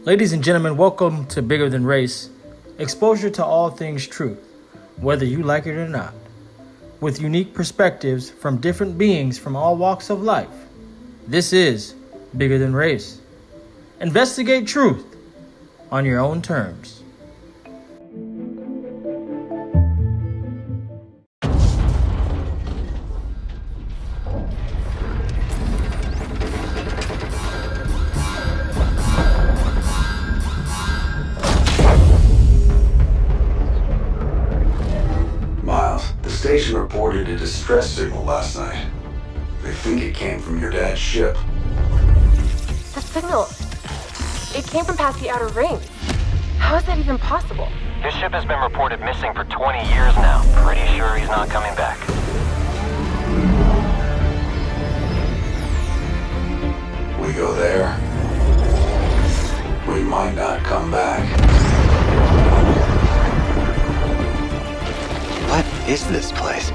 Ladies and gentlemen, welcome to Bigger Than Race, exposure to all things truth, whether you like it or not, with unique perspectives from different beings from all walks of life. This is Bigger Than Race. Investigate truth on your own terms. The station reported a distress signal last night. They think it came from your dad's ship. The signal, it came from past the outer ring. How is that even possible? His ship has been reported missing for 20 years now. Pretty sure he's not coming back. We go there, we might not come back. What is this place?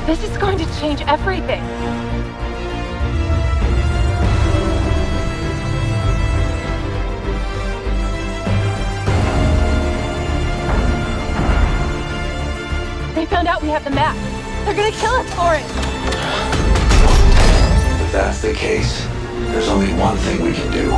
This is going to change everything. They found out we have the map. They're gonna kill us for it. If that's the case, there's only one thing we can do.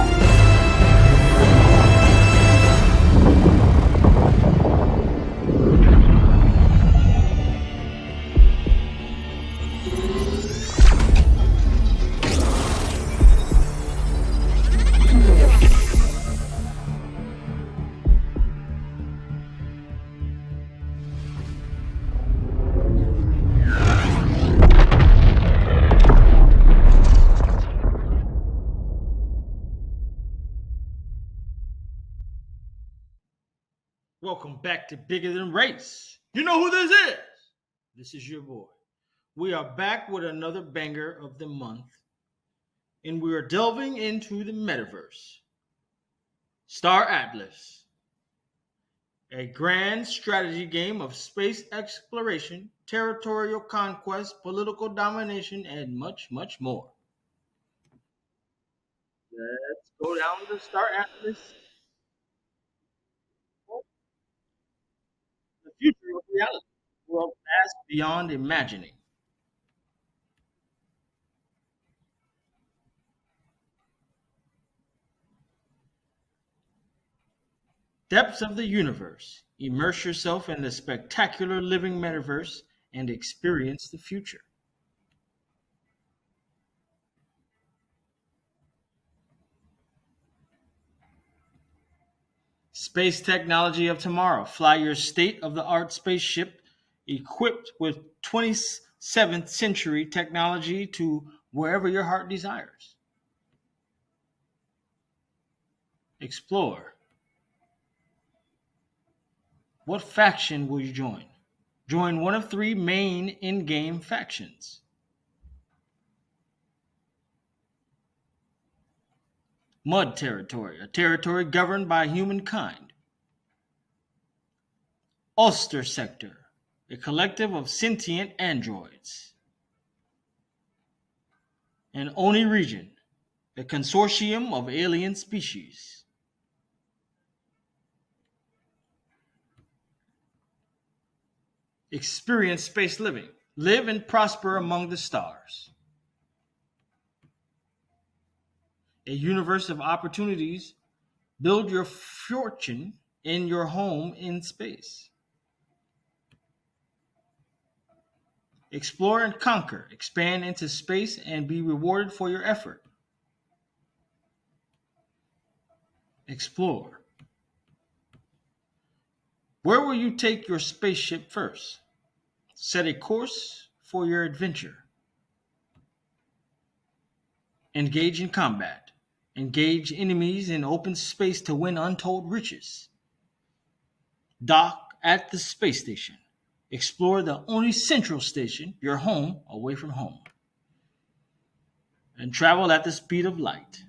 Welcome back to Bigger Than Race. You know who this is? This is your boy. We are back with another banger of the month, and we are delving into the metaverse. Star Atlas, a grand strategy game of space exploration, territorial conquest, political domination, and much, much more. Let's go down to Star Atlas. The future of reality, world vast beyond imagining. Depths of the universe. Immerse yourself in the spectacular living metaverse and experience the future. Space technology of tomorrow. Fly your state of the art spaceship equipped with 27th century technology to wherever your heart desires. Explore. What faction will you join? Join one of three main in-game factions. Mud Territory, a territory governed by humankind. Ulster Sector, a collective of sentient androids. And Oni Region, a consortium of alien species. Experience space living. Live and prosper among the stars. A universe of opportunities. Build your fortune in your home in space. Explore and conquer. Expand into space and be rewarded for your effort. Explore. Where will you take your spaceship first? Set a course for your adventure. Engage in combat. Engage enemies in open space to win untold riches. Dock at the space station. Explore the only central station, your home, away from home. And travel at the speed of light.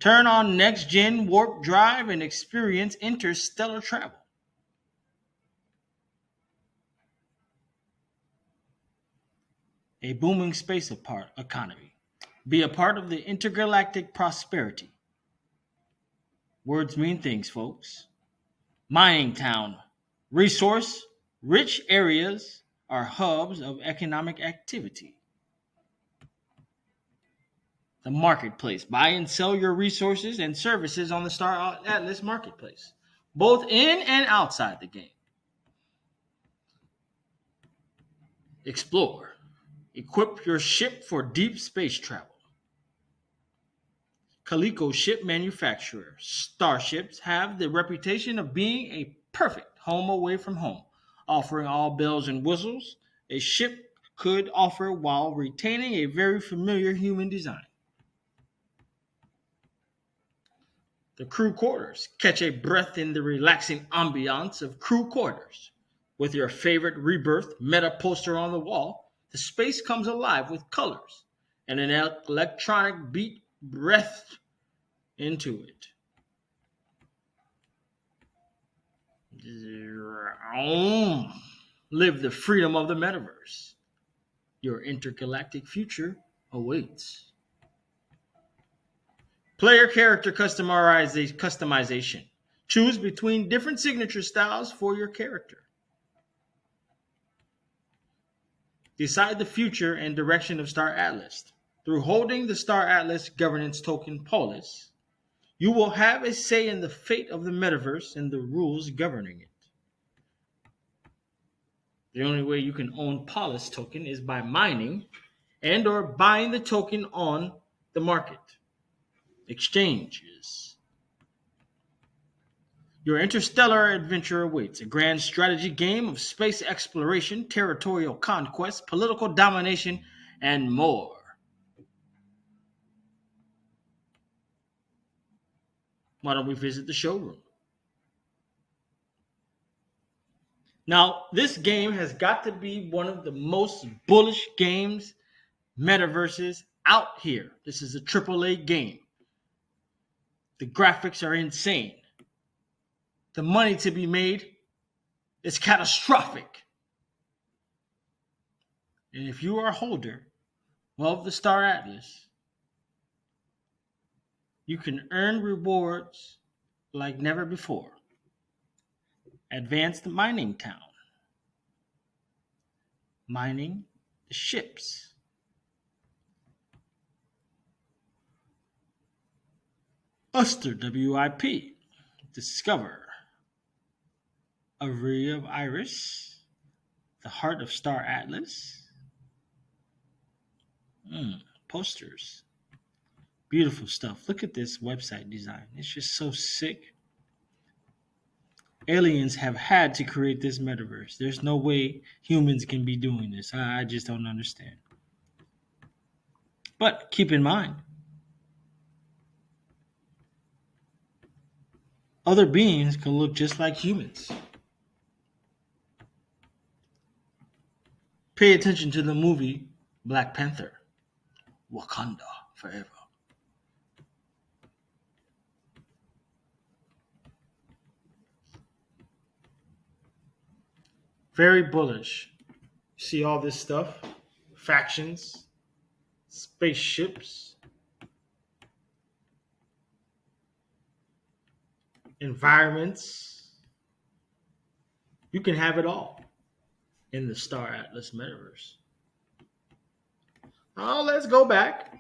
Turn on next-gen warp drive and experience interstellar travel. A booming space economy. Be a part of the intergalactic prosperity. Words mean things, folks. Mining town. Resource rich areas are hubs of economic activity. The marketplace. Buy and sell your resources and services on the Star Atlas marketplace, both in and outside the game. Explore. Equip your ship for deep space travel. Calico ship manufacturer. Starships have the reputation of being a perfect home away from home, offering all bells and whistles a ship could offer while retaining a very familiar human design. The crew quarters. Catch a breath in the relaxing ambiance of crew quarters. With your favorite Rebirth meta poster on the wall, the space comes alive with colors and an electronic beat breathed into it. Live the freedom of the metaverse. Your intergalactic future awaits. Player character customization. Choose between different signature styles for your character. Decide the future and direction of Star Atlas. Through holding the Star Atlas governance token Polis, you will have a say in the fate of the metaverse and the rules governing it. The only way you can own Polis token is by mining and or buying the token on the market. Exchanges. Your interstellar adventure awaits, a grand strategy game of space exploration, territorial conquest, political domination, and more. Why don't we visit the showroom? Now, this game has got to be one of the most bullish games, metaverses out here. This is a AAA game. The graphics are insane. The money to be made is catastrophic. And if you are a holder of the Star Atlas, you can earn rewards like never before. Advanced mining town. Mining the ships. Uster WIP. Discover. Array of Iris. The Heart of Star Atlas. Posters. Beautiful stuff. Look at this website design. It's just so sick. Aliens have had to create this metaverse. There's no way humans can be doing this. I just don't understand. But keep in mind, other beings can look just like humans. Pay attention to the movie Black Panther. Wakanda forever. Very bullish. See all this stuff? Factions, spaceships, environments. You can have it all in the Star Atlas metaverse. Now let's go back.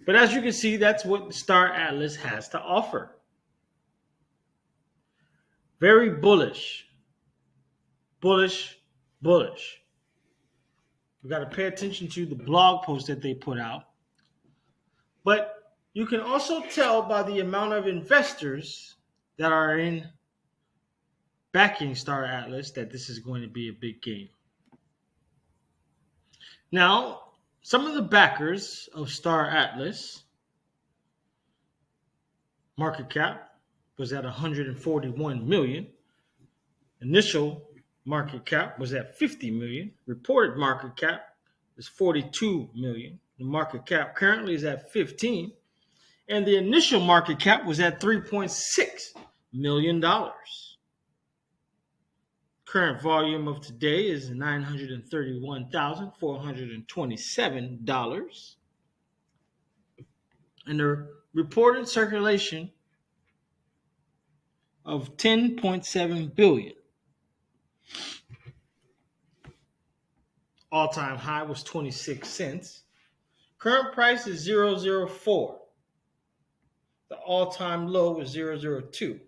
But as you can see, that's what Star Atlas has to offer. Very bullish. Bullish, bullish. We got to pay attention to the blog post that they put out. But you can also tell by the amount of investors that are in backing Star Atlas that this is going to be a big game. Now, some of the backers of Star Atlas market cap was at 141 million. Initial market cap was at 50 million. Reported market cap is 42 million. The market cap currently is at 15. And the initial market cap was at $3.6 million. Current volume of today is $931,427. And the reported circulation of 10.7 billion. All-time high was 26 cents. Current price is 004. The all-time low was 002.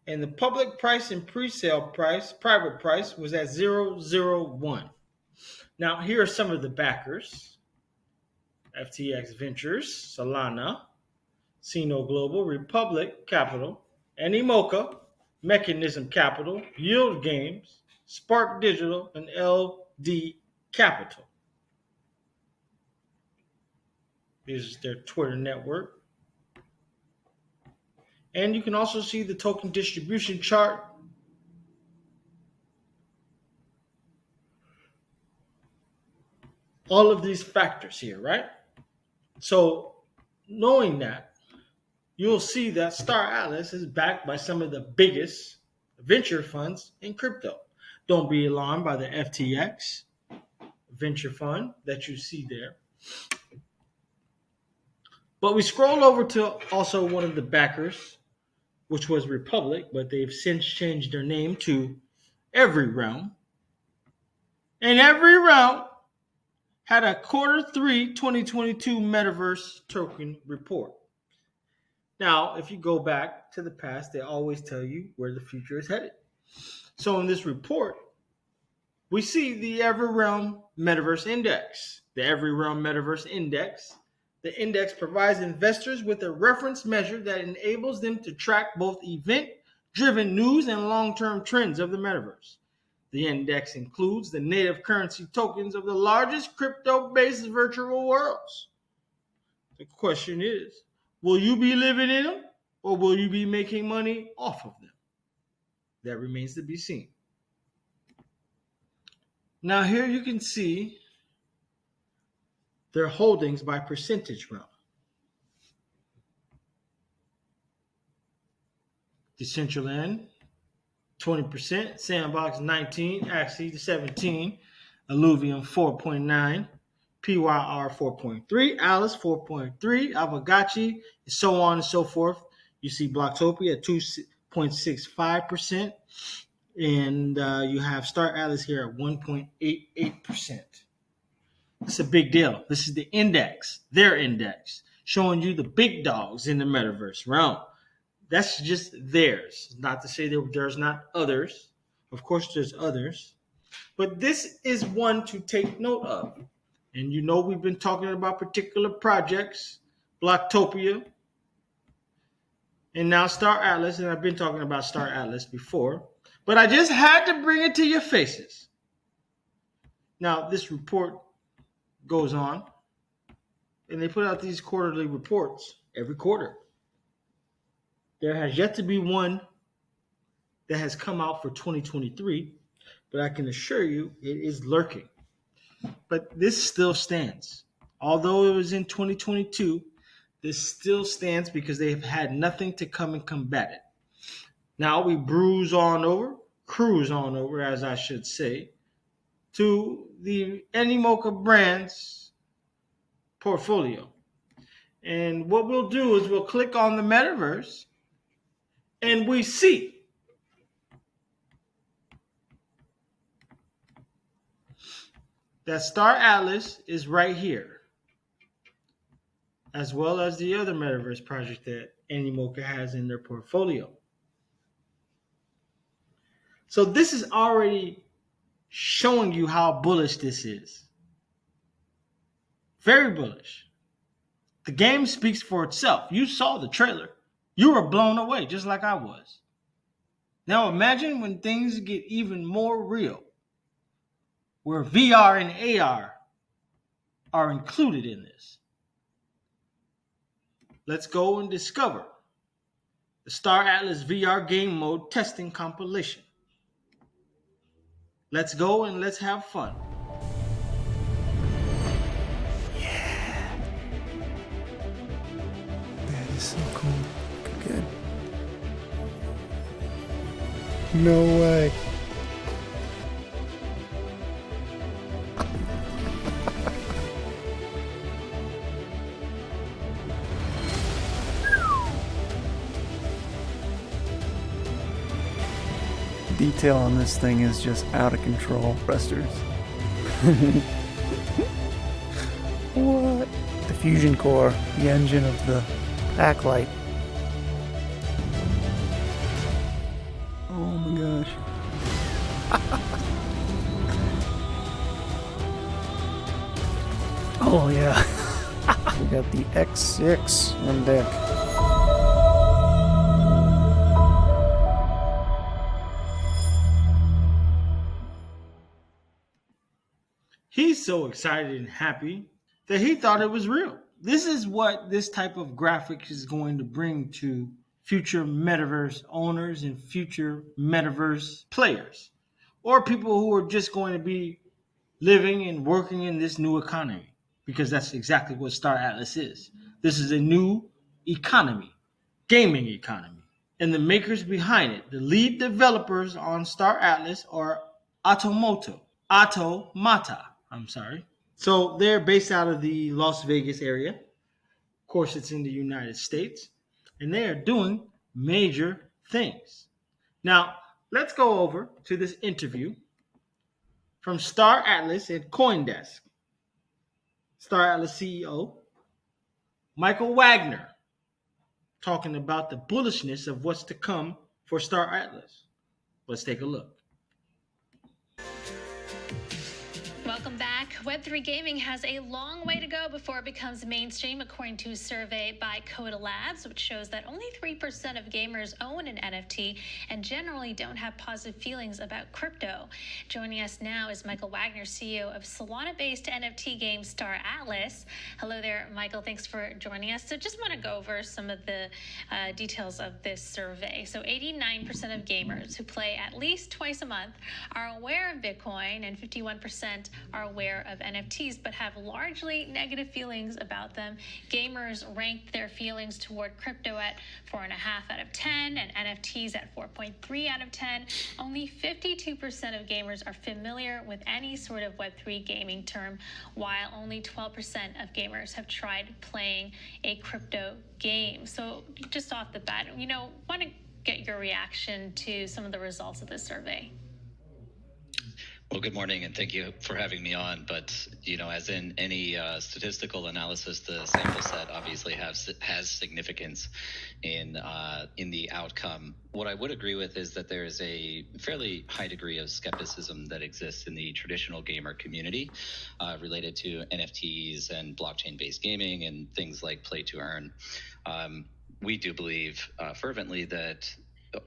And the public price and pre-sale price, private price, was at 001. Now, here are some of the backers. FTX Ventures, Solana, Sino Global, Republic Capital, Animoca, Mechanism Capital, Yield Games, Spark Digital, and LD Capital. This is their Twitter network. And you can also see the token distribution chart. All of these factors here, right? So knowing that, you'll see that Star Atlas is backed by some of the biggest venture funds in crypto. Don't be alarmed by the FTX venture fund that you see there. But we scroll over to also one of the backers, which was Republic, but they've since changed their name to Every Realm. And Every Realm had a Q3 2022 Metaverse token report. Now, if you go back to the past, they always tell you where the future is headed. So in this report, we see the Every Realm Metaverse Index. The Every Realm Metaverse Index. The index provides investors with a reference measure that enables them to track both event-driven news and long-term trends of the metaverse. The index includes the native currency tokens of the largest crypto-based virtual worlds. The question is, will you be living in them or will you be making money off of them? That remains to be seen. Now here you can see their holdings by percentage realm. Decentraland, 20%, Sandbox 19%, Axie 17%, Alluvium 4.9%, PYR 4.3%, Alice 4.3%, Avagachi, so on and so forth. You see Blocktopia at 2.65%, and you have Star Atlas here at 1.88%. It's a big deal. This is the index, their index, showing you the big dogs in the metaverse realm. That's just theirs. Not to say that there's not others. Of course, there's others. But this is one to take note of. And you know we've been talking about particular projects, Blocktopia, and now Star Atlas. And I've been talking about Star Atlas before. But I just had to bring it to your faces. Now, this report goes on, and they put out these quarterly reports every quarter. There has yet to be one that has come out for 2023, but I can assure you it is lurking. But this still stands. Although it was in 2022, this still stands because they have had nothing to come and combat it. Now we cruise on over, as I should say, to the Animoca Brands portfolio. And what we'll do is we'll click on the metaverse and we see that Star Atlas is right here, as well as the other metaverse project that Animoca has in their portfolio. So this is already showing you how bullish this is. Very bullish. The game speaks for itself. You saw the trailer. You were blown away, just like I was. Now imagine when things get even more real, where VR and AR are included in this. Let's go and discover the Star Atlas VR game mode testing compilation. Let's go and let's have fun. It's so cool. Good. No way. Detail on this thing is just out of control. Thrusters. What? The fusion core, the engine of the backlight. Oh my gosh. Oh yeah. We got the X6 on deck. He's so excited and happy that he thought it was real. This is what this type of graphic is going to bring to future metaverse owners and future metaverse players, or people who are just going to be living and working in this new economy, because that's exactly what Star Atlas is. This is a new economy, gaming economy. And the makers behind it, the lead developers on Star Atlas, are Automata. So they're based out of the Las Vegas area. Of course, it's in the United States. And they are doing major things. Now, let's go over to this interview from Star Atlas and CoinDesk. Star Atlas CEO Michael Wagner talking about the bullishness of what's to come for Star Atlas. Let's take a look. Welcome back. Web3 gaming has a long way to go before it becomes mainstream, according to a survey by Coda Labs, which shows that only 3% of gamers own an NFT and generally don't have positive feelings about crypto. Joining us now is Michael Wagner, CEO of Solana-based NFT game Star Atlas. Hello there, Michael. Thanks for joining us. So just want to go over some of the details of this survey. So 89% of gamers who play at least twice a month are aware of Bitcoin, and 51% are aware of NFTs but have largely negative feelings about them. Gamers ranked their feelings toward crypto at 4.5 out of 10 and NFTs at 4.3 out of 10. Only 52% of gamers are familiar with any sort of Web3 gaming term, while only 12% of gamers have tried playing a crypto game. So just off the bat, want to get your reaction to some of the results of this survey. Well, good morning, and thank you for having me on. But, as in any statistical analysis, the sample set obviously has significance in the outcome. What I would agree with is that there is a fairly high degree of skepticism that exists in the traditional gamer community related to NFTs and blockchain-based gaming and things like play to earn. We do believe fervently that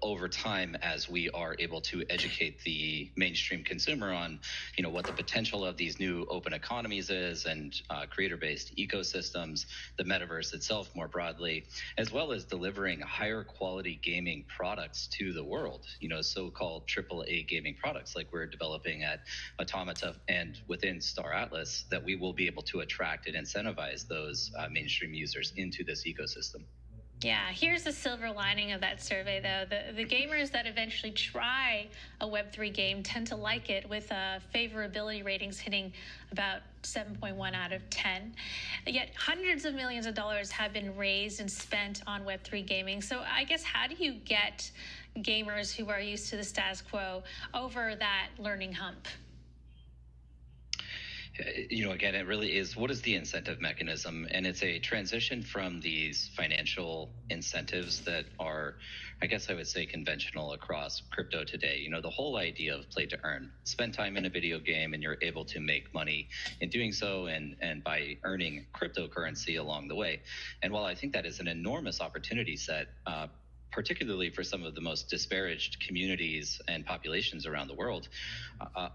over time, as we are able to educate the mainstream consumer on, what the potential of these new open economies is, and creator-based ecosystems, the metaverse itself more broadly, as well as delivering higher quality gaming products to the world, so-called AAA gaming products like we're developing at Automata and within Star Atlas, that we will be able to attract and incentivize those mainstream users into this ecosystem. Yeah, here's the silver lining of that survey, though. The gamers that eventually try a Web3 game tend to like it, with favorability ratings hitting about 7.1 out of 10. Yet hundreds of millions of dollars have been raised and spent on Web3 gaming. So I guess, how do you get gamers who are used to the status quo over that learning hump? Again, it really is, what is the incentive mechanism? And it's a transition from these financial incentives that are, I guess I would say, conventional across crypto today. The whole idea of play to earn, spend time in a video game and you're able to make money in doing so, and by earning cryptocurrency along the way. And while I think that is an enormous opportunity set, particularly for some of the most disparaged communities and populations around the world,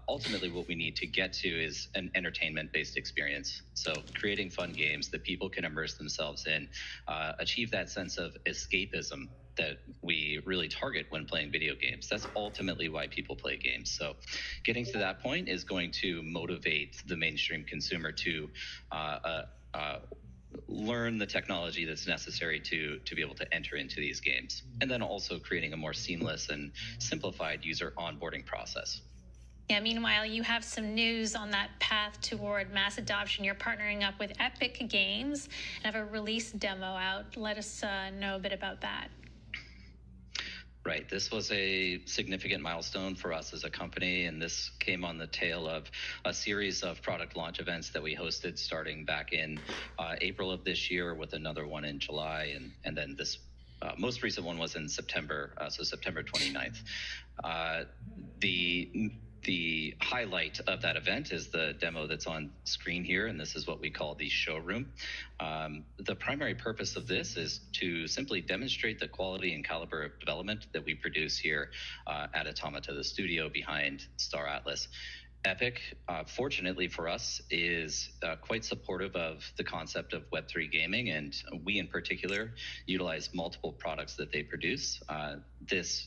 ultimately what we need to get to is an entertainment-based experience. So creating fun games that people can immerse themselves in, achieve that sense of escapism that we really target when playing video games. That's ultimately why people play games. So getting to that point is going to motivate the mainstream consumer to learn the technology that's necessary to be able to enter into these games, and then also creating a more seamless and simplified user onboarding process. Yeah, meanwhile, you have some news on that path toward mass adoption. You're partnering up with Epic Games and have a release demo out. Let us know a bit about that. Right. This was a significant milestone for us as a company, and this came on the tail of a series of product launch events that we hosted starting back in April of this year, with another one in July, and then this most recent one was in September, so September 29th. The highlight of that event is the demo that's on screen here, and this is what we call the showroom. The primary purpose of this is to simply demonstrate the quality and caliber of development that we produce here at Automata, the studio behind Star Atlas. Epic, fortunately for us, is quite supportive of the concept of Web3 gaming, and we in particular utilize multiple products that they produce. This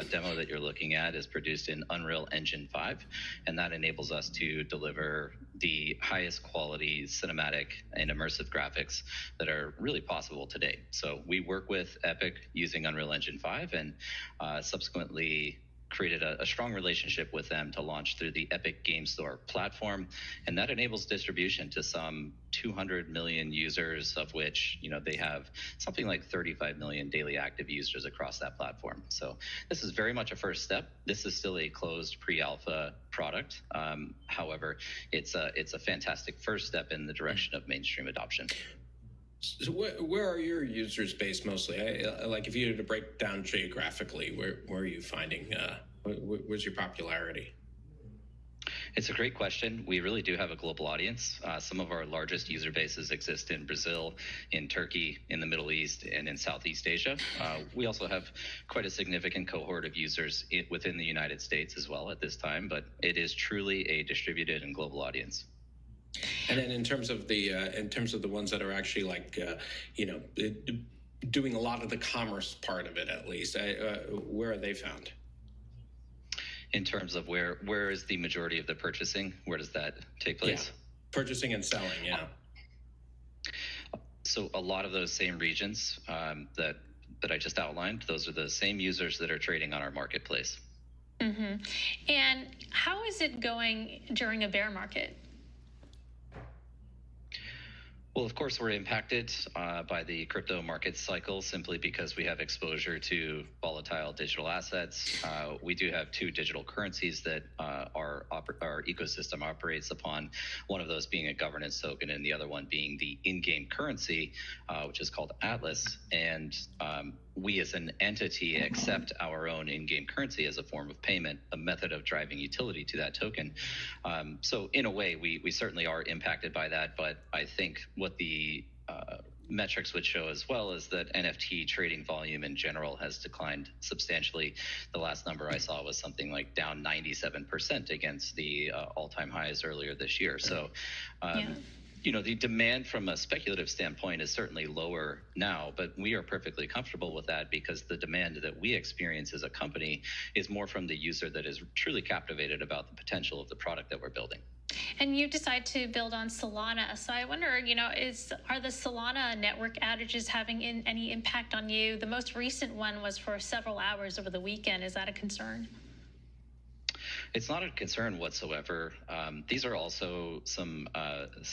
demo that you're looking at is produced in Unreal Engine 5, and that enables us to deliver the highest quality cinematic and immersive graphics that are really possible today. So we work with Epic using Unreal Engine 5, and subsequently created a strong relationship with them to launch through the Epic Game Store platform, and that enables distribution to some 200 million users, of which they have something like 35 million daily active users across that platform. So this is very much a first step. This is still a closed pre-alpha product. However, it's a fantastic first step in the direction of mainstream adoption. So where are your users based mostly? Like if you were to break down geographically, where are you finding, where's your popularity? It's a great question. We really do have a global audience. Some of our largest user bases exist in Brazil, in Turkey, in the Middle East, and in Southeast Asia. We also have quite a significant cohort of users within the United States as well at this time, but it is truly a distributed and global audience. And then in terms of the ones that are actually like doing a lot of the commerce part of it, at least, where are they found? In terms of where is the majority of the purchasing? Where does that take place? Yeah. Purchasing and selling, yeah. So a lot of those same regions that I just outlined, those are the same users that are trading on our marketplace. Mm-hmm. And how is it going during a bear market? Well, of course, we're impacted by the crypto market cycle simply because we have exposure to volatile digital assets. We do have two digital currencies that our ecosystem operates upon, one of those being a governance token and the other one being the in-game currency, which is called Atlas. And we as an entity accept our own in-game currency as a form of payment, a method of driving utility to that token. So in a way, we certainly are impacted by that, but I think what the metrics would show as well is that NFT trading volume in general has declined substantially. The last number I saw was something like down 97% against the all-time highs earlier this year. So the demand from a speculative standpoint is certainly lower now, but we are perfectly comfortable with that because the demand that we experience as a company is more from the user that is truly captivated about the potential of the product that we're building. And you decide to build on Solana. So I wonder, are the Solana network outages having any impact on you? The most recent one was for several hours over the weekend. Is that a concern? It's not a concern whatsoever. These are also some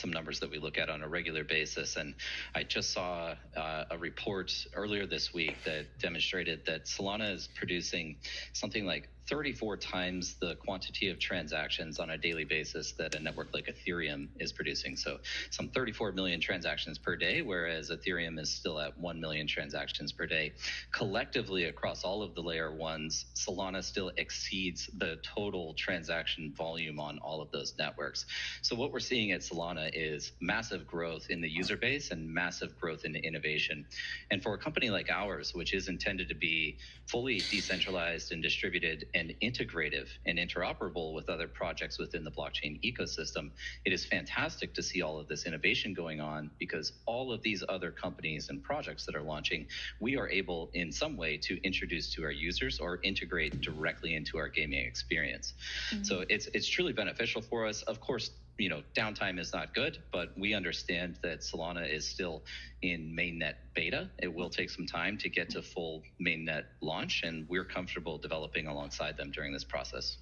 numbers that we look at on a regular basis, and I just saw a report earlier this week that demonstrated that Solana is producing something like 34 times the quantity of transactions on a daily basis that a network like Ethereum is producing. So some 34 million transactions per day, whereas Ethereum is still at 1 million transactions per day. Collectively, across all of the layer ones, Solana still exceeds the total transaction volume on all of those networks. So what we're seeing at Solana is massive growth in the user base and massive growth in innovation. And for a company like ours, which is intended to be fully decentralized and distributed and integrative and interoperable with other projects within the blockchain ecosystem, it is fantastic to see all of this innovation going on because all of these other companies and projects that are launching, we are able in some way to introduce to our users or integrate directly into our gaming experience. Mm-hmm. So it's truly beneficial for us. Of course, downtime is not good, but we understand that Solana is still in mainnet beta. It will take some time to get to full mainnet launch, and we're comfortable developing alongside them during this process.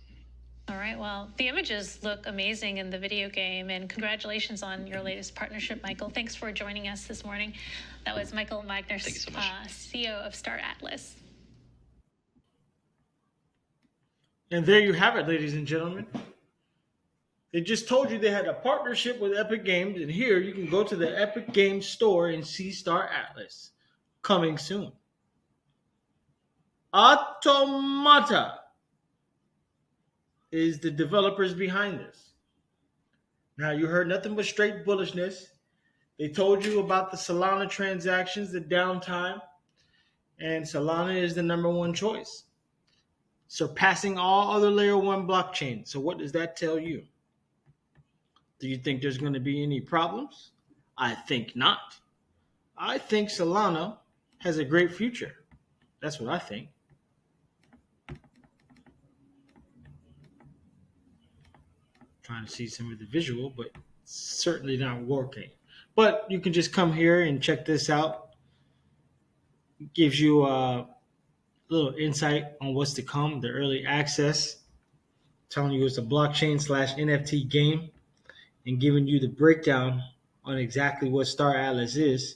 All right, well, the images look amazing in the video game, and congratulations on your latest partnership, Michael. Thanks for joining us this morning. That was Michael Wagner, Thank you so much. CEO of Star Atlas. And there you have it, ladies and gentlemen. They just told you they had a partnership with Epic Games, and here you can go to the Epic Games store and see Star Atlas. Coming soon. Automata is the developers behind this. Now, you heard nothing but straight bullishness. They told you about the Solana transactions, the downtime, and Solana is the number one choice, surpassing all other layer one blockchains. So what does that tell you? Do you think there's going to be any problems? I think not. I think Solana has a great future. That's what I think. Trying to see some of the visual, but certainly not working. But you can just come here and check this out. It gives you a little insight on what's to come, the early access, telling you it's a blockchain / NFT game, and giving you the breakdown on exactly what Star Atlas is.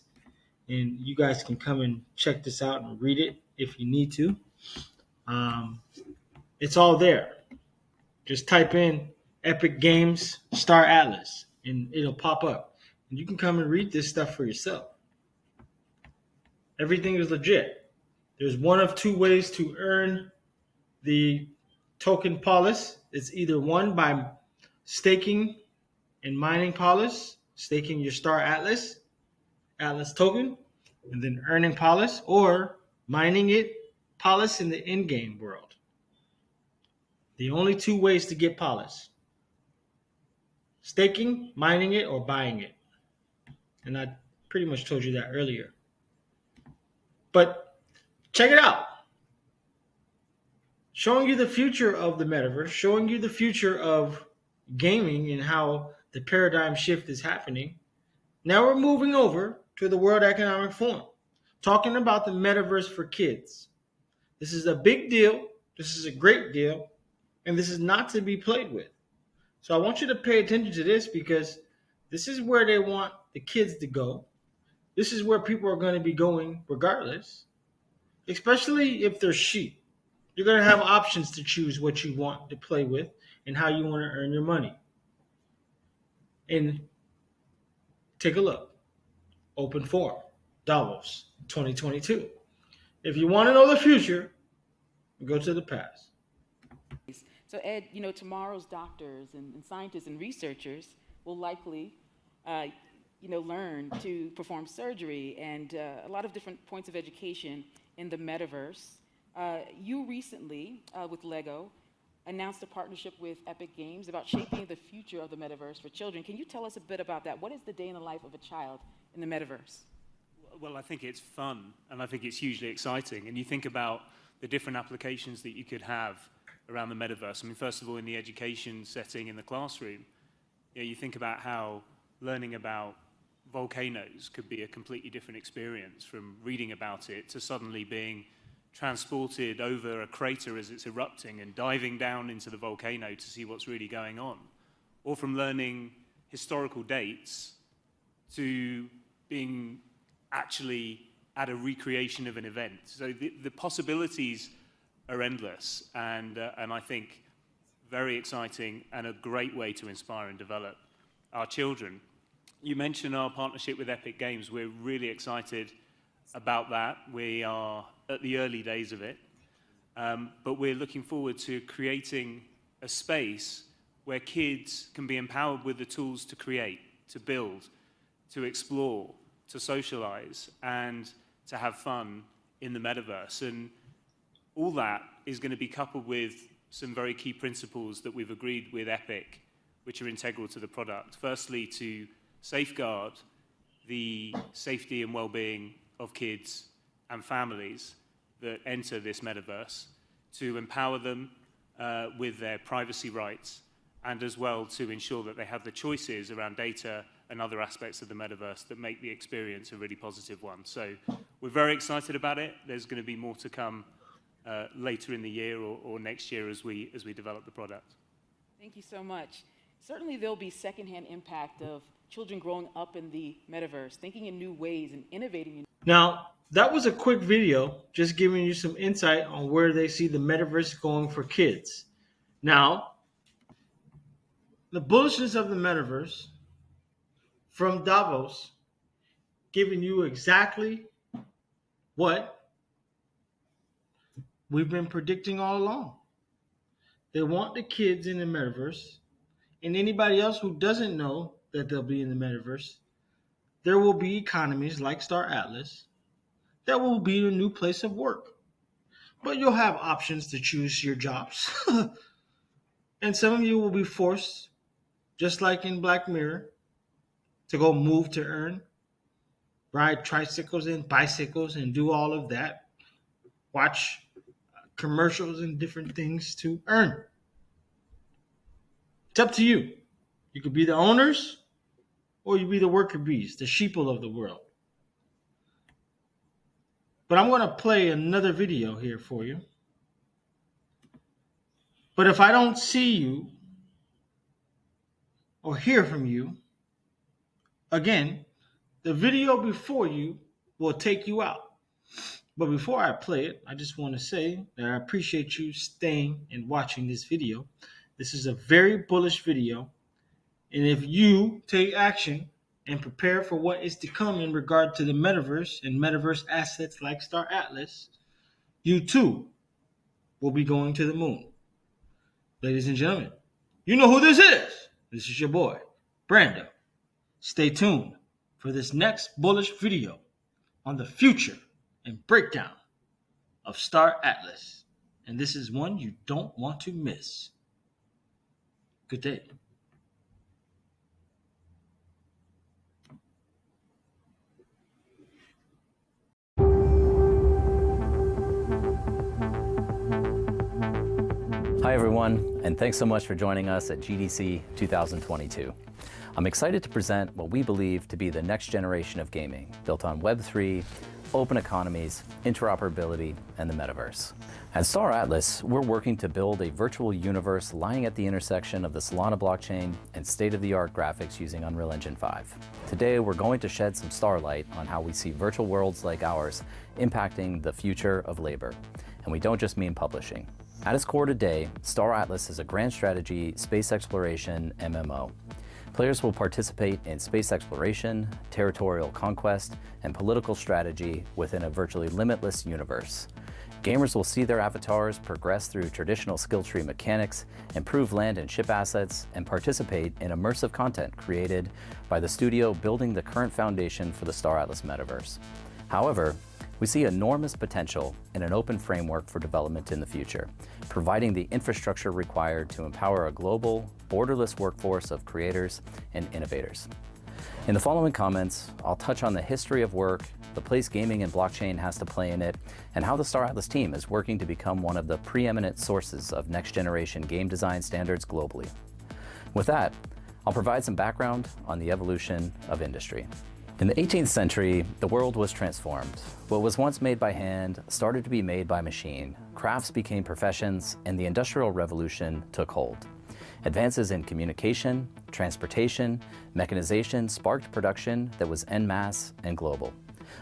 And you guys can come and check this out and read it if you need to. It's all there. Just type in Epic Games Star Atlas and it'll pop up. And you can come and read this stuff for yourself. Everything is legit. There's one of two ways to earn the token Polis. It's either one by staking and mining Polis, staking your Star Atlas token, and then earning Polis, or mining it Polis in the in-game world. The only two ways to get Polis: staking, mining it, or buying it. And I pretty much told you that earlier. But check it out. Showing you the future of the metaverse, showing you the future of gaming and how the paradigm shift is happening. Now we're moving over to the World Economic Forum, talking about the metaverse for kids. This is a big deal. This is a great deal. And this is not to be played with. So I want you to pay attention to this, because this is where they want the kids to go. This is where people are going to be going regardless, especially if they're sheep. You're going to have options to choose what you want to play with and how you want to earn your money. And take a look. Open Forum, Davos 2022. If you want to know the future, go to the past. So Ed, tomorrow's doctors and scientists and researchers will likely, learn to perform surgery and a lot of different points of education in the metaverse. You recently, with Lego, announced a partnership with Epic Games about shaping the future of the metaverse for children. Can you tell us a bit about that? What is the day in the life of a child in the metaverse? Well, I think it's fun, and I think it's hugely exciting. And you think about the different applications that you could have around the metaverse. I mean, first of all, in the education setting in the classroom, you think about how learning about volcanoes could be a completely different experience, from reading about it to suddenly being transported over a crater as it's erupting and diving down into the volcano to see what's really going on. Or from learning historical dates to being actually at a recreation of an event. So the possibilities are endless, and I think very exciting and a great way to inspire and develop our children. You mentioned our partnership with Epic Games. We're really excited about that. We are at the early days of it, but we're looking forward to creating a space where kids can be empowered with the tools to create, to build, to explore, to socialize, and to have fun in the metaverse. And all that is going to be coupled with some very key principles that we've agreed with Epic, which are integral to the product. Firstly, to safeguard the safety and well-being of kids and families that enter this metaverse, to empower them with their privacy rights, and as well to ensure that they have the choices around data and other aspects of the metaverse that make the experience a really positive one. So we're very excited about it. There's going to be more to come later in the year or next year as we develop the product. Thank you so much. Certainly there'll be secondhand impact of children growing up in the metaverse, thinking in new ways and innovating. Now, that was a quick video just giving you some insight on where they see the metaverse going for kids. Now, the bullishness of the metaverse from Davos, giving you exactly what we've been predicting all along. They want the kids in the metaverse, and anybody else who doesn't know that they'll be in the metaverse, there will be economies like Star Atlas that will be a new place of work. But you'll have options to choose your jobs. And some of you will be forced, just like in Black Mirror, to go move to earn, ride tricycles and bicycles and do all of that. Watch commercials and different things to earn. It's up to you. You could be the owners or you be the worker bees, the sheeple of the world. But I'm going to play another video here for you. But if I don't see you or hear from you, again, the video before you will take you out. But before I play it, I just want to say that I appreciate you staying and watching this video. This is a very bullish video. And if you take action and prepare for what is to come in regard to the metaverse and metaverse assets like Star Atlas, you too will be going to the moon. Ladies and gentlemen, you know who this is. This is your boy, Brando. Stay tuned for this next bullish video on the future and breakdown of Star Atlas. And this is one you don't want to miss. Good day. Hi everyone, and thanks so much for joining us at GDC 2022. I'm excited to present what we believe to be the next generation of gaming, built on Web3, open economies, interoperability, and the metaverse. At Star Atlas, we're working to build a virtual universe lying at the intersection of the Solana blockchain and state-of-the-art graphics using Unreal Engine 5. Today, we're going to shed some starlight on how we see virtual worlds like ours impacting the future of labor. And we don't just mean publishing. At its core today, Star Atlas is a grand strategy space exploration MMO. Players will participate in space exploration, territorial conquest, and political strategy within a virtually limitless universe. Gamers will see their avatars progress through traditional skill tree mechanics, improve land and ship assets, and participate in immersive content created by the studio building the current foundation for the Star Atlas metaverse. However, we see enormous potential in an open framework for development in the future, providing the infrastructure required to empower a global, borderless workforce of creators and innovators. In the following comments, I'll touch on the history of work, the place gaming and blockchain has to play in it, and how the Star Atlas team is working to become one of the preeminent sources of next-generation game design standards globally. With that, I'll provide some background on the evolution of industry. In the 18th century, the world was transformed. What was once made by hand started to be made by machine. Crafts became professions, and the Industrial Revolution took hold. Advances in communication, transportation, mechanization sparked production that was en masse and global.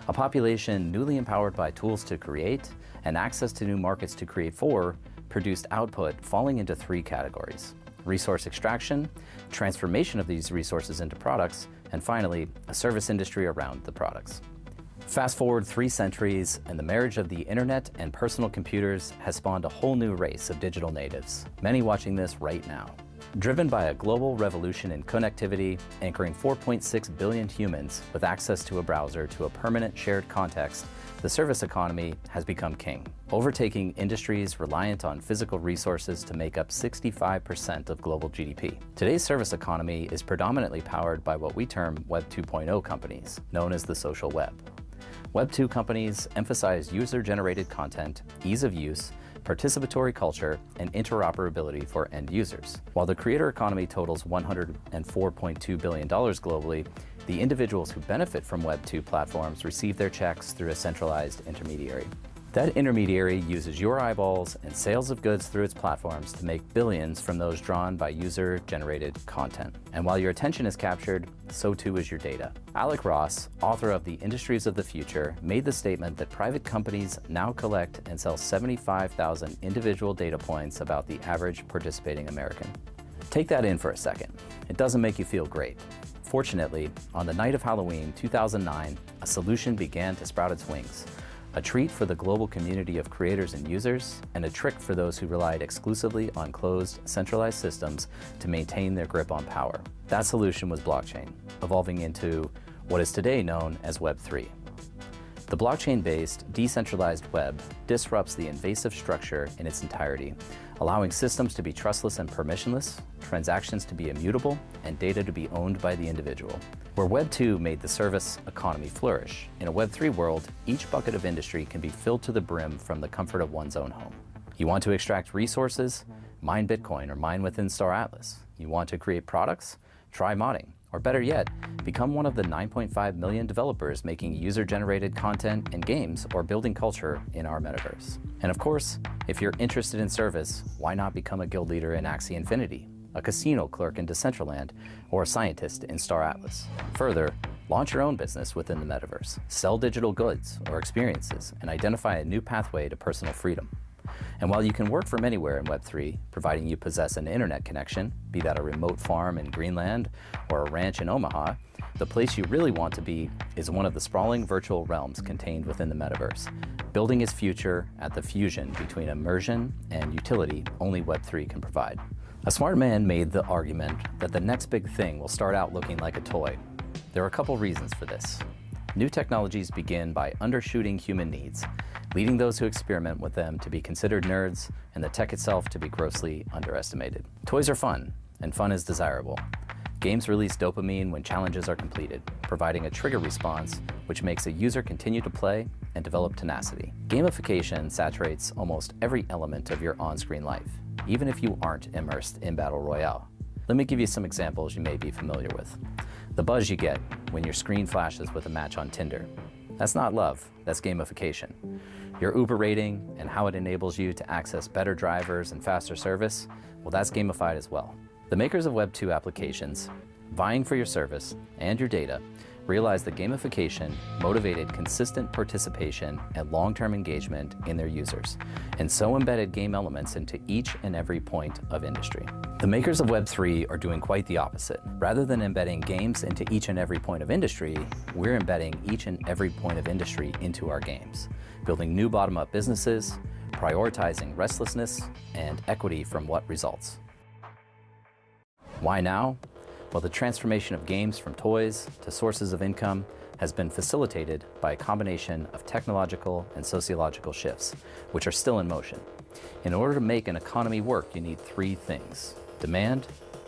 A population newly empowered by tools to create and access to new markets to create for produced output falling into three categories: resource extraction, transformation of these resources into products, and finally, a service industry around the products. Fast forward 3 centuries, and the marriage of the internet and personal computers has spawned a whole new race of digital natives, many watching this right now. Driven by a global revolution in connectivity, anchoring 4.6 billion humans with access to a browser to a permanent shared context, the service economy has become king, overtaking industries reliant on physical resources to make up 65% of global GDP. Today's service economy is predominantly powered by what we term Web 2.0 companies, known as the social web. Web 2 companies emphasize user-generated content, ease of use, participatory culture, and interoperability for end users. While the creator economy totals $104.2 billion globally, the individuals who benefit from Web2 platforms receive their checks through a centralized intermediary. That intermediary uses your eyeballs and sales of goods through its platforms to make billions from those drawn by user-generated content. And while your attention is captured, so too is your data. Alec Ross, author of The Industries of the Future, made the statement that private companies now collect and sell 75,000 individual data points about the average participating American. Take that in for a second. It doesn't make you feel great. Fortunately, on the night of Halloween 2009, a solution began to sprout its wings. A treat for the global community of creators and users, and a trick for those who relied exclusively on closed, centralized systems to maintain their grip on power. That solution was blockchain, evolving into what is today known as Web3. The blockchain-based, decentralized web disrupts the invasive structure in its entirety, allowing systems to be trustless and permissionless, transactions to be immutable, and data to be owned by the individual. Where Web 2 made the service economy flourish, in a Web 3 world, each bucket of industry can be filled to the brim from the comfort of one's own home. You want to extract resources? Mine Bitcoin or mine within Star Atlas. You want to create products? Try modding. Or better yet, become one of the 9.5 million developers making user-generated content and games or building culture in our metaverse. And of course, if you're interested in service, why not become a guild leader in Axie Infinity, a casino clerk in Decentraland, or a scientist in Star Atlas? Further, launch your own business within the metaverse, sell digital goods or experiences, and identify a new pathway to personal freedom. And while you can work from anywhere in Web3, providing you possess an internet connection, be that a remote farm in Greenland or a ranch in Omaha, the place you really want to be is one of the sprawling virtual realms contained within the metaverse, building its future at the fusion between immersion and utility only Web3 can provide. A smart man made the argument that the next big thing will start out looking like a toy. There are a couple reasons for this. New technologies begin by undershooting human needs, leading those who experiment with them to be considered nerds and the tech itself to be grossly underestimated. Toys are fun, and fun is desirable. Games release dopamine when challenges are completed, providing a trigger response which makes a user continue to play and develop tenacity. Gamification saturates almost every element of your on-screen life, even if you aren't immersed in Battle Royale. Let me give you some examples you may be familiar with. The buzz you get when your screen flashes with a match on Tinder. That's not love, that's gamification. Your Uber rating and how it enables you to access better drivers and faster service, well, that's gamified as well. The makers of Web 2 applications, vying for your service and your data, realized that gamification motivated consistent participation and long-term engagement in their users, and so embedded game elements into each and every point of industry. The makers of Web3 are doing quite the opposite. Rather than embedding games into each and every point of industry, we're embedding each and every point of industry into our games, building new bottom-up businesses, prioritizing restlessness and equity from what results. Why now? Well, the transformation of games from toys to sources of income has been facilitated by a combination of technological and sociological shifts, which are still in motion. In order to make an economy work, you need three things: demand,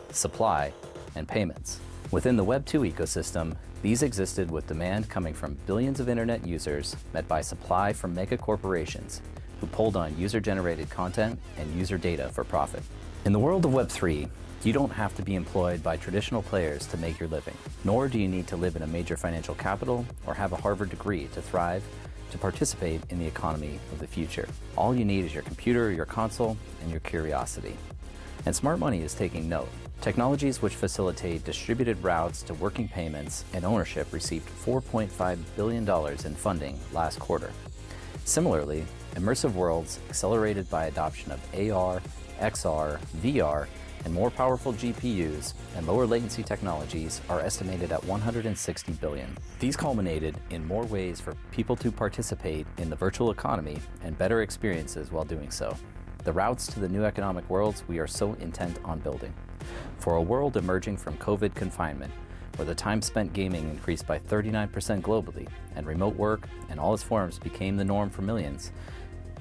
supply, and payments. Within the Web 2 ecosystem, these existed with demand coming from billions of internet users met by supply from mega corporations who pulled on user-generated content and user data for profit. In the world of Web 3, you don't have to be employed by traditional players to make your living, nor do you need to live in a major financial capital or have a Harvard degree to thrive, to participate in the economy of the future. All you need is your computer, your console, and your curiosity. And smart money is taking note. Technologies which facilitate distributed routes to working payments and ownership received $4.5 billion in funding last quarter. Similarly, immersive worlds accelerated by adoption of AR, XR, VR, and more powerful GPUs and lower latency technologies are estimated at $160 billion. These culminated in more ways for people to participate in the virtual economy and better experiences while doing so. The routes to the new economic worlds we are so intent on building. For a world emerging from COVID confinement, where the time spent gaming increased by 39% globally, and remote work and all its forms became the norm for millions,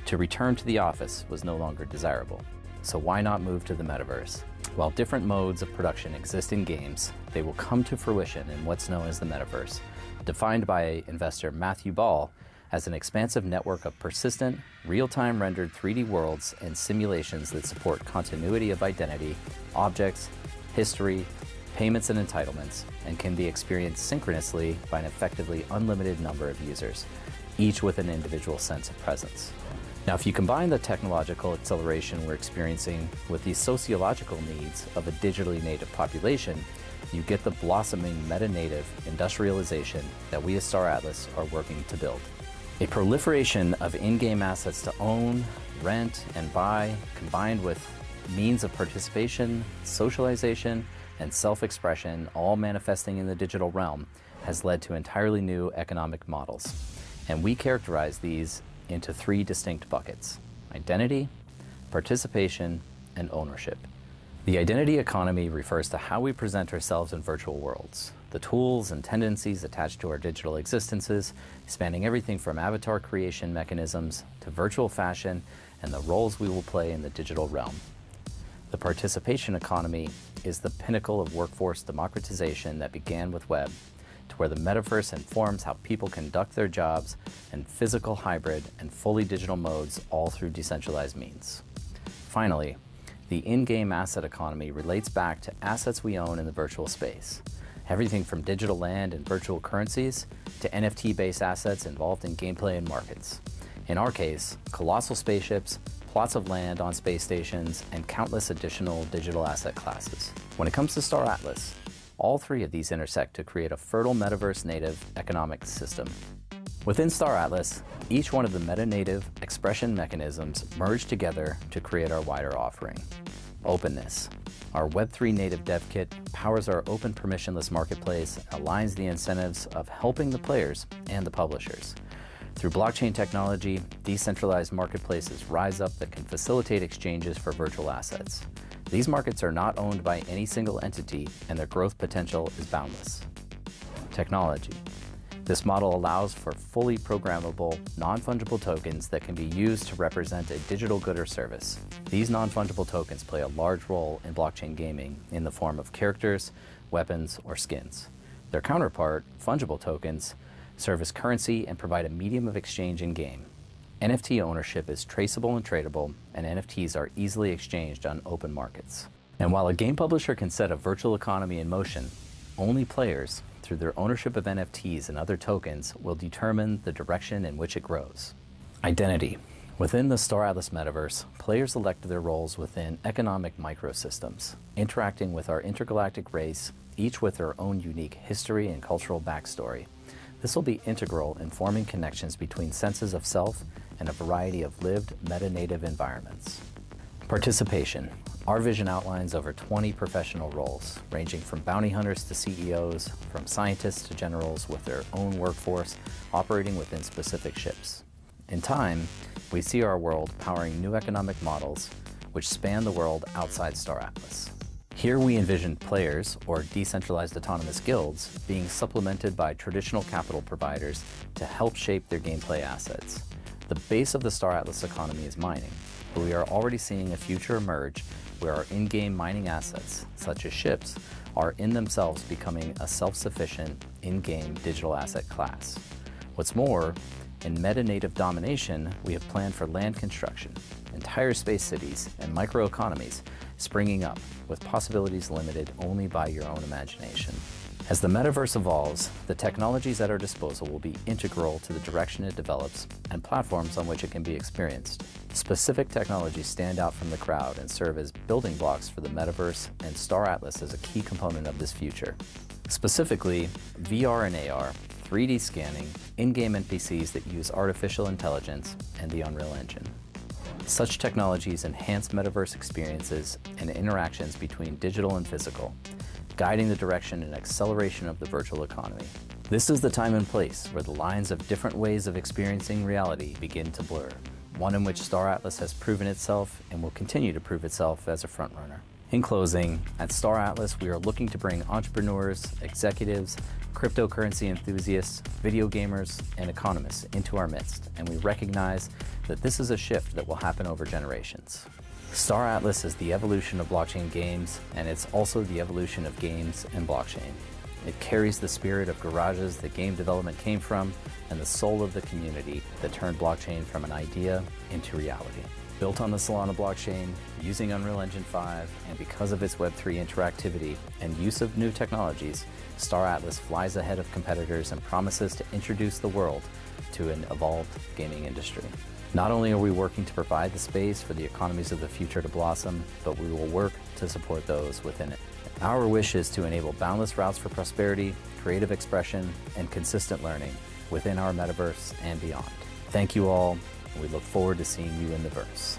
to return to the office was no longer desirable. So why not move to the metaverse? While different modes of production exist in games, they will come to fruition in what's known as the metaverse. Defined by investor Matthew Ball as an expansive network of persistent, real-time rendered 3D worlds and simulations that support continuity of identity, objects, history, payments and entitlements, and can be experienced synchronously by an effectively unlimited number of users, each with an individual sense of presence. Now, if you combine the technological acceleration we're experiencing with the sociological needs of a digitally native population, you get the blossoming meta-native industrialization that we as Star Atlas are working to build. A proliferation of in-game assets to own, rent, and buy, combined with means of participation, socialization, and self-expression, all manifesting in the digital realm, has led to entirely new economic models. And we characterize these into 3 distinct buckets: identity, participation, and ownership. The identity economy refers to how we present ourselves in virtual worlds, the tools and tendencies attached to our digital existences, spanning everything from avatar creation mechanisms to virtual fashion and the roles we will play in the digital realm. The participation economy is the pinnacle of workforce democratization that began with web, to where the metaverse informs how people conduct their jobs in physical, hybrid, and fully digital modes, all through decentralized means. Finally, the in-game asset economy relates back to assets we own in the virtual space. Everything from digital land and virtual currencies to NFT-based assets involved in gameplay and markets. In our case, colossal spaceships, plots of land on space stations, and countless additional digital asset classes. When it comes to Star Atlas, all 3 of these intersect to create a fertile metaverse native economic system. Within Star Atlas, each one of the meta-native expression mechanisms merge together to create our wider offering. Openness. Our Web3 native dev kit powers our open permissionless marketplace and aligns the incentives of helping the players and the publishers. Through blockchain technology, decentralized marketplaces rise up that can facilitate exchanges for virtual assets. These markets are not owned by any single entity, and their growth potential is boundless. Technology. This model allows for fully programmable, non-fungible tokens that can be used to represent a digital good or service. These non-fungible tokens play a large role in blockchain gaming in the form of characters, weapons, or skins. Their counterpart, fungible tokens, serve as currency and provide a medium of exchange in-game. NFT ownership is traceable and tradable, and NFTs are easily exchanged on open markets. And while a game publisher can set a virtual economy in motion, only players, through their ownership of NFTs and other tokens, will determine the direction in which it grows. Identity. Within the Star Atlas metaverse, players elect their roles within economic microsystems, interacting with our intergalactic race, each with their own unique history and cultural backstory. This will be integral in forming connections between senses of self and a variety of lived meta-native environments. Participation. Our vision outlines over 20 professional roles, ranging from bounty hunters to CEOs, from scientists to generals with their own workforce operating within specific ships. In time, we see our world powering new economic models which span the world outside Star Atlas. Here we envision players, or decentralized autonomous guilds, being supplemented by traditional capital providers to help shape their gameplay assets. The base of the Star Atlas economy is mining, but we are already seeing a future emerge where our in-game mining assets, such as ships, are in themselves becoming a self-sufficient in-game digital asset class. What's more, in meta-native domination, we have planned for land construction, entire space cities, and microeconomies springing up, with possibilities limited only by your own imagination. As the metaverse evolves, the technologies at our disposal will be integral to the direction it develops and platforms on which it can be experienced. Specific technologies stand out from the crowd and serve as building blocks for the metaverse, and Star Atlas is a key component of this future. Specifically, VR and AR, 3D scanning, in-game NPCs that use artificial intelligence, and the Unreal Engine. Such technologies enhance metaverse experiences and interactions between digital and physical, guiding the direction and acceleration of the virtual economy. This is the time and place where the lines of different ways of experiencing reality begin to blur, one in which Star Atlas has proven itself and will continue to prove itself as a frontrunner. In closing, at Star Atlas, we are looking to bring entrepreneurs, executives, cryptocurrency enthusiasts, video gamers, and economists into our midst, and we recognize that this is a shift that will happen over generations. Star Atlas is the evolution of blockchain games, and it's also the evolution of games and blockchain. It carries the spirit of garages that game development came from and the soul of the community that turned blockchain from an idea into reality. Built on the Solana blockchain, using Unreal Engine 5, and because of its Web3 interactivity and use of new technologies, Star Atlas flies ahead of competitors and promises to introduce the world to an evolved gaming industry. Not only are we working to provide the space for the economies of the future to blossom, but we will work to support those within it. Our wish is to enable boundless routes for prosperity, creative expression, and consistent learning within our metaverse and beyond. Thank you all, and we look forward to seeing you in the verse.